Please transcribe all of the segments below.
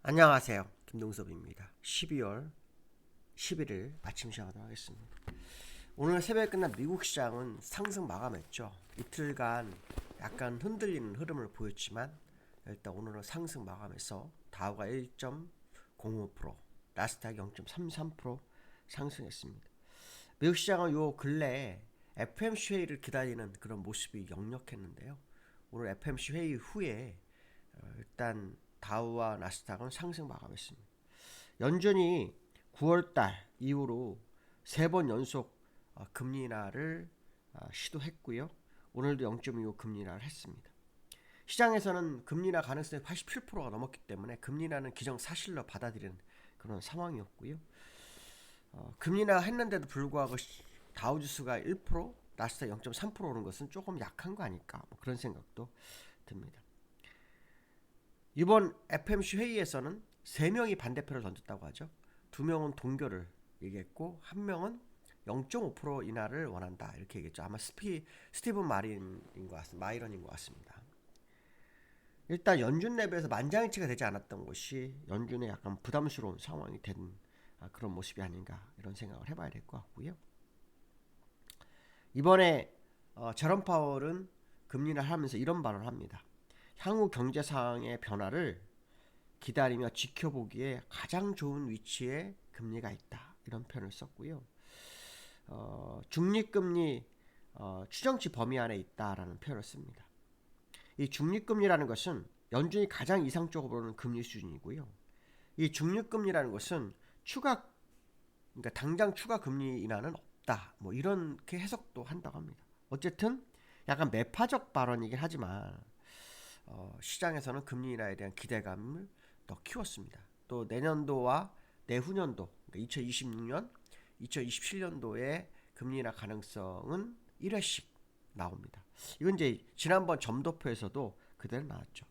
안녕하세요. 김동섭입니다. 12월 11일 아침 시작하도록 하겠습니다. 오늘 새벽에 끝난 미국 시장은 상승 마감했죠. 이틀간 약간 흔들리는 흐름을 보였지만 일단 오늘은 상승 마감해서 다우가 1.05%, 나스닥 0.33% 상승했습니다. 미국 시장은 요 근래에 FMC 회의를 기다리는 그런 모습이 역력했는데요. 오늘 FMC 회의 후에 일단 다우와 나스닥은 상승 마감했습니다. 연준이 9월달 이후로 3번 연속 금리 인하를 시도했고요. 오늘도 0.25 금리 인하를 했습니다. 시장에서는 금리 인하 가능성이 87%가 넘었기 때문에 금리 인하는 기정사실로 받아들이는 그런 상황이었고요. 금리 인하 했는데도 불구하고 다우지수가 1%, 나스닥 0.3% 오른 것은 조금 약한 거 아닐까, 뭐 그런 생각도 듭니다. 이번 FMC 회의에서는 3명이 반대표를 던졌다고 하죠. 2명은 동결을 얘기했고 1명은 0.5% 인하를 원한다 이렇게 얘기했죠. 아마 스티븐 마이런인 것 같습니다. 일단 연준 내부에서 만장일치가 되지 않았던 것이 연준의 약간 부담스러운 상황이 된 그런 모습이 아닌가 이런 생각을 해봐야 될 것 같고요. 이번에 제롬 파월은 금리를 하면서 이런 발언을 합니다. 향후 경제 상황의 변화를 기다리며 지켜보기에 가장 좋은 위치에 금리가 있다 이런 표현을 썼고요. 중립금리 추정치 범위 안에 있다라는 표현을 씁니다. 이 중립금리라는 것은 연준이 가장 이상적으로 보는 금리 수준이고요. 이 중립금리라는 것은 그러니까 당장 추가 금리 인하는 없다 뭐 이렇게 해석도 한다고 합니다. 어쨌든 약간 매파적 발언이긴 하지만 시장에서는 금리 인하에 대한 기대감을 더 키웠습니다. 또 내년도와 내후년도, 그러니까 2026년, 2027년도에 금리 인하 가능성은 1회씩 나옵니다. 이건 이제 지난번 점도표에서도 그대로 나왔죠.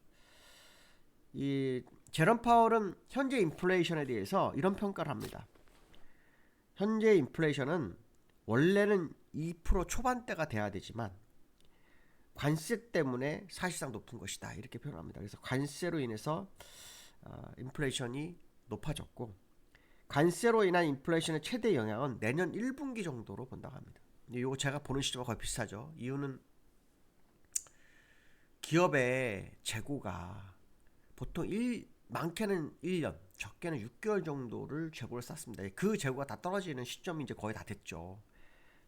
이 제롬 파월은 현재 인플레이션에 대해서 이런 평가를 합니다. 현재 인플레이션은 원래는 2% 초반대가 돼야 되지만 관세 때문에 사실상 높은 것이다 이렇게 표현합니다. 그래서 관세로 인해서 인플레이션이 높아졌고 관세로 인한 인플레이션의 최대 영향은 내년 1분기 정도로 본다고 합니다. 이거 제가 보는 시점과 거의 비슷하죠. 이유는 기업의 재고가 보통 많게는 1년, 적게는 6개월 정도를 재고를 쌓습니다. 그 재고가 다 떨어지는 시점이 이제 거의 다 됐죠.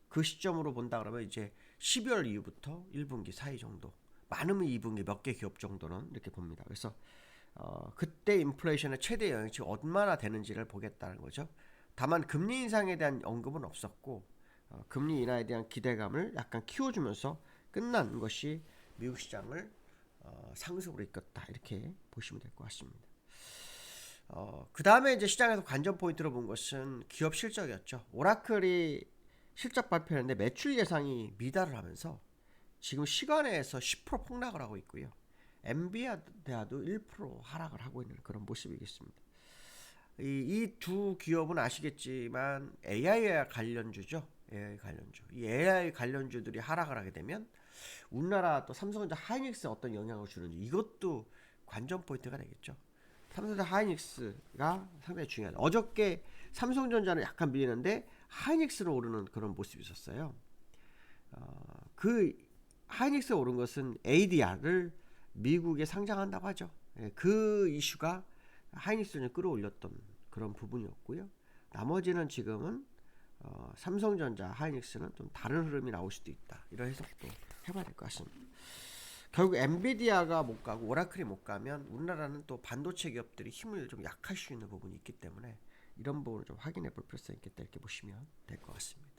그 시점으로 본다 그러면 이제 12월 이후부터 1분기 사이 정도, 많으면 2분기 몇 개 기업 정도는 이렇게 봅니다. 그래서 그때 인플레이션의 최대 영향이 얼마나 되는지를 보겠다는 거죠. 다만 금리 인상에 대한 언급은 없었고 금리 인하에 대한 기대감을 약간 키워주면서 끝난 것이 미국 시장을 상승으로 이끌었다 이렇게 보시면 될 것 같습니다. 그 다음에 이제 시장에서 관전 포인트로 본 것은 기업 실적이었죠. 오라클이 실적 발표했는데 매출 예상이 미달을 하면서 지금 시간에서 10% 폭락을 하고 있고요. 엔비디아도 1% 하락을 하고 있는 그런 모습이겠습니다. 이 두 기업은 아시겠지만 AI 관련주죠. AI 관련주. 이 AI 관련주들이 하락을 하게 되면 우리나라 또 삼성전자 하이닉스에 어떤 영향을 주는지 이것도 관전 포인트가 되겠죠. 삼성전자 하이닉스가 상당히 중요하다. 어저께 삼성전자는 약간 밀리는데 하이닉스로 오르는 그런 모습이 있었어요. 그 하이닉스가 오른 것은 ADR을 미국에 상장한다고 하죠. 그 이슈가 하이닉스를 끌어올렸던 그런 부분이었고요. 나머지는 지금은 삼성전자, 하이닉스는 좀 다른 흐름이 나올 수도 있다. 이런 해석도 해봐야 될 것 같습니다. 결국 엔비디아가 못 가고 오라클이 못 가면 우리나라는 또 반도체 기업들이 힘을 좀 약할 수 있는 부분이 있기 때문에 이런 부분을 좀 확인해 볼 필요성이 있겠다 이렇게 보시면 될 것 같습니다.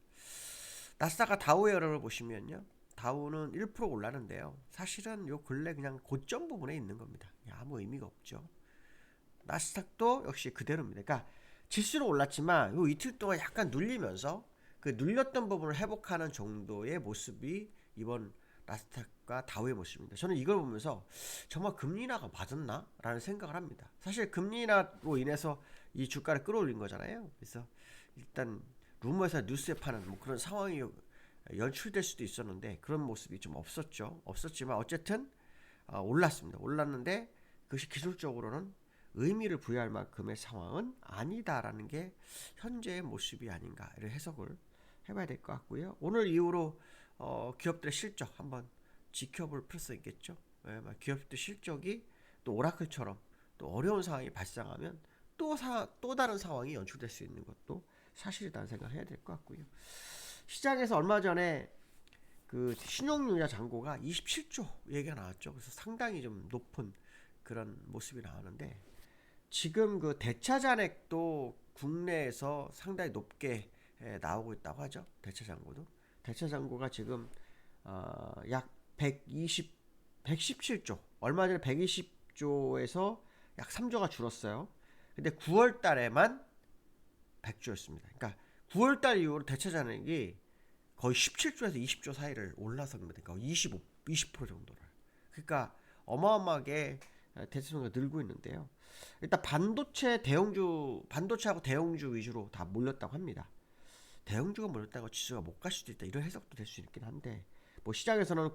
나스닥과 다우의 흐름을 보시면요. 다우는 1% 올랐는데요. 사실은 요 근래 그냥 고점 부분에 있는 겁니다. 아무 의미가 없죠. 나스닥도 역시 그대로입니다. 그러니까 지수는 올랐지만 요 이틀 동안 약간 눌리면서 그 눌렸던 부분을 회복하는 정도의 모습이 이번 나스닥과 다우의 모습입니다. 저는 이걸 보면서 정말 금리 인하가 맞았나? 라는 생각을 합니다. 사실 금리 인하로 인해서 이 주가를 끌어올린 거잖아요. 그래서 일단 루머에서 뉴스에 파는 뭐 그런 상황이 연출될 수도 있었는데 그런 모습이 좀 없었지만 어쨌든 올랐습니다. 올랐는데 그것이 기술적으로는 의미를 부여할 만큼의 상황은 아니다라는 게 현재의 모습이 아닌가, 이런 해석을 해봐야 될 것 같고요. 오늘 이후로 기업들의 실적 한번 지켜볼 필요성이 있겠죠. 예, 기업들 실적이 또 오라클처럼 또 어려운 상황이 발생하면 또 다른 상황이 연출될 수 있는 것도 사실이라는 생각을 해야 될 것 같고요. 시장에서 얼마 전에 그 신용융자 잔고가 27조 얘기가 나왔죠. 그래서 상당히 좀 높은 그런 모습이 나왔는데, 지금 그 대차 잔액도 국내에서 상당히 높게 나오고 있다고 하죠. 대차 잔고도. 대차 잔고가 지금 약 117조. 얼마 전에 120조에서 약 3조가 줄었어요. 근데 9월 달에만 100조였습니다. 그러니까 9월 달 이후로 대차 잔액이 거의 17조에서 20조 사이를 올라섭니다. 그러니까 20% 정도를. 그러니까 어마어마하게 대체성이 늘고 있는데요. 일단 반도체하고 대형주 위주로 다 몰렸다고 합니다. 대형주가 몰렸다고 지수가 못 갈 수도 있다, 이런 해석도 될 수 있긴 한데, 뭐 시장에서는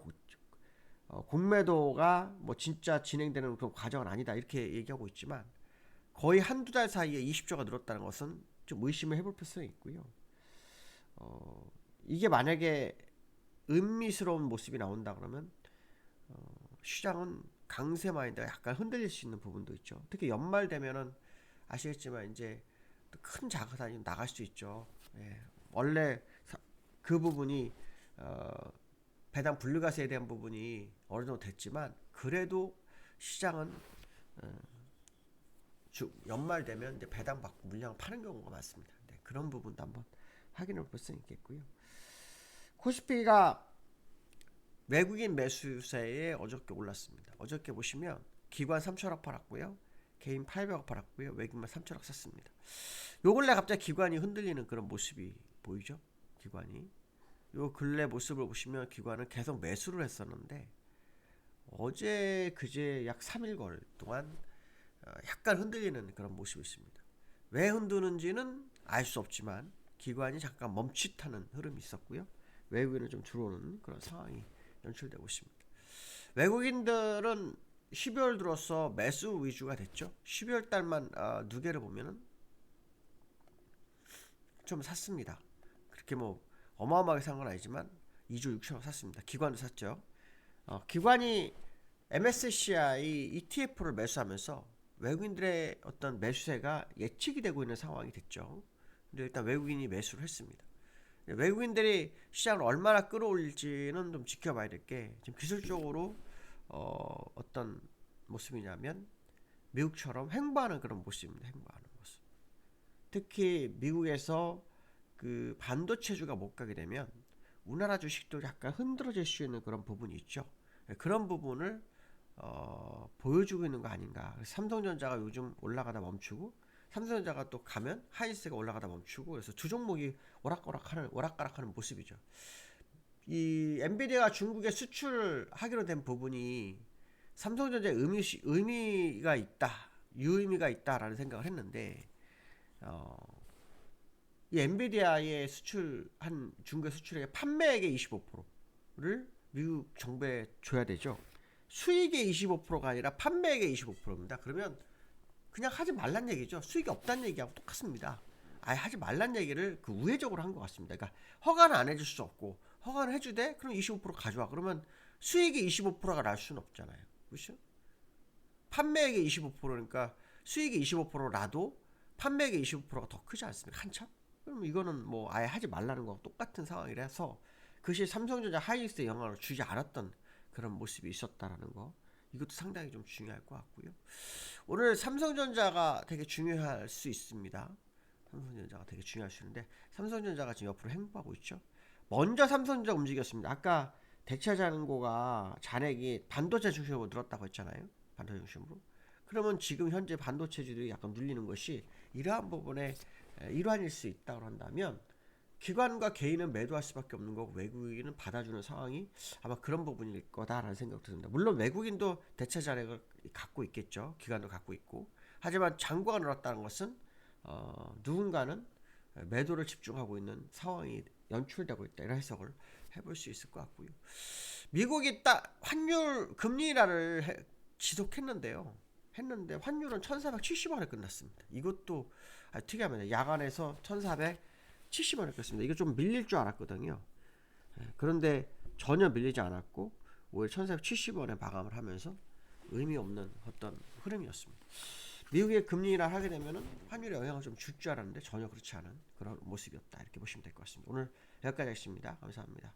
공매도가 뭐 진짜 진행되는 그런 과정은 아니다, 이렇게 얘기하고 있지만, 거의 한두 달 사이에 20조가 늘었다는 것은 좀 의심을 해볼 필요성이 있고요. 이게 만약에 의미스러운 모습이 나온다 그러면 시장은 강세 마인드가 약간 흔들릴 수 있는 부분도 있죠. 특히 연말 되면은 아시겠지만 이제 큰 자금이 나갈 수 있죠. 예. 원래 그 부분이 배당 분류가세에 대한 부분이 어느 정도 됐지만, 그래도 시장은 연말 되면 이제 배당 받고 물량을 파는 경우가 많습니다. 네, 그런 부분도 한번 확인해 볼 수 있겠고요. 코스피가 외국인 매수세에 어저께 올랐습니다. 어저께 보시면 기관 3천억 팔았고요, 개인 800억 팔았고요, 외국인만 3천억 샀습니다. 요 근래 갑자기 기관이 흔들리는 그런 모습이 보이죠. 기관이 요 근래 모습을 보시면 기관은 계속 매수를 했었는데, 어제 그제 약 3일 동안 약간 흔들리는 그런 모습이 있습니다. 왜 흔드는지는 알 수 없지만 기관이 잠깐 멈칫하는 흐름이 있었고요, 외국인은 좀 들어오는 그런 상황이 연출되고 있습니다. 외국인들은 12월 들어서 매수 위주가 됐죠. 12월 달만 누계를 보면은 좀 샀습니다. 그렇게 뭐 어마어마하게 산 건 아니지만 2조 6천억 샀습니다. 기관도 샀죠. 기관이 MSCI ETF를 매수하면서 외국인들의 어떤 매수세가 예측이 되고 있는 상황이 됐죠. 근데 일단 외국인이 매수를 했습니다. 외국인들이 시장을 얼마나 끌어올릴지는 좀 지켜봐야 될 게, 지금 기술적으로 어떤 모습이냐면 미국처럼 횡보하는 그런 모습입니다. 횡보하는 모습. 특히 미국에서 그 반도체주가 못 가게 되면 우리나라 주식도 약간 흔들어질 수 있는 그런 부분이 있죠. 그런 부분을 보여주고 있는 거 아닌가. 삼성전자가 요즘 올라가다 멈추고, 삼성전자가 또 가면 하이닉스가 올라가다 멈추고, 그래서 두 종목이 오락가락하는 모습이죠. 이 엔비디아가 중국에 수출하기로 된 부분이 삼성전자에 의미가 있다, 유의미가 있다라는 생각을 했는데, 이 엔비디아의 수출한 중국의 수출액의 판매액의 25%를 미국 정부에 줘야 되죠. 수익의 25%가 아니라 판매액의 25%입니다. 그러면 그냥 하지 말란 얘기죠. 수익이 없다는 얘기하고 똑같습니다. 아예 하지 말란 얘기를 그 우회적으로 한 것 같습니다. 그러니까 허가는 안 해줄 수 없고, 허가는 해주되 그럼 25% 가져와. 그러면 수익이 25%가 날 수는 없잖아요. 그렇죠? 판매액의 25%니까 수익이 25%라도 판매액의 25%가 더 크지 않습니까? 한참? 그럼 이거는 뭐 아예 하지 말라는 거하고 똑같은 상황이라서, 그것이 삼성전자 하이닉스에 영향을 주지 않았던 그런 모습이 있었다라는 거, 이것도 상당히 좀 중요할 것 같고요. 오늘 삼성전자가 되게 중요할 수 있습니다. 삼성전자가 되게 중요할 수 있는데, 삼성전자가 지금 옆으로 횡보하고 있죠. 먼저 삼성전자 움직였습니다. 아까 대차 잔액이 반도체 중심으로 늘었다고 했잖아요. 반도체 중심으로. 그러면 지금 현재 반도체주들이 약간 눌리는 것이 이러한 부분의 일환일 수 있다고 한다면, 기관과 개인은 매도할 수밖에 없는 거고 외국인은 받아주는 상황이 아마 그런 부분일 거다라는 생각이 듭니다. 물론 외국인도 대차 잔액을 갖고 있겠죠. 기관도 갖고 있고. 하지만 잔고가 늘었다는 것은 누군가는 매도를 집중하고 있는 상황이 연출되고 있다, 이런 해석을 해볼 수 있을 것 같고요. 미국이 딱 환율 금리 인하를 지속했는데요. 했는데 환율은 1,470원에 끝났습니다. 이것도 특이합니다. 야간에서 1,470원에 끝났습니다. 이거 좀 밀릴 줄 알았거든요. 그런데 전혀 밀리지 않았고 오히려 1,470원에 마감을 하면서 의미 없는 어떤 흐름이었습니다. 미국의 금리 인하를 하게 되면은 환율에 영향을 좀 줄 줄 알았는데 전혀 그렇지 않은 그런 모습이었다. 이렇게 보시면 될 것 같습니다. 오늘 여기까지 하겠습니다. 감사합니다.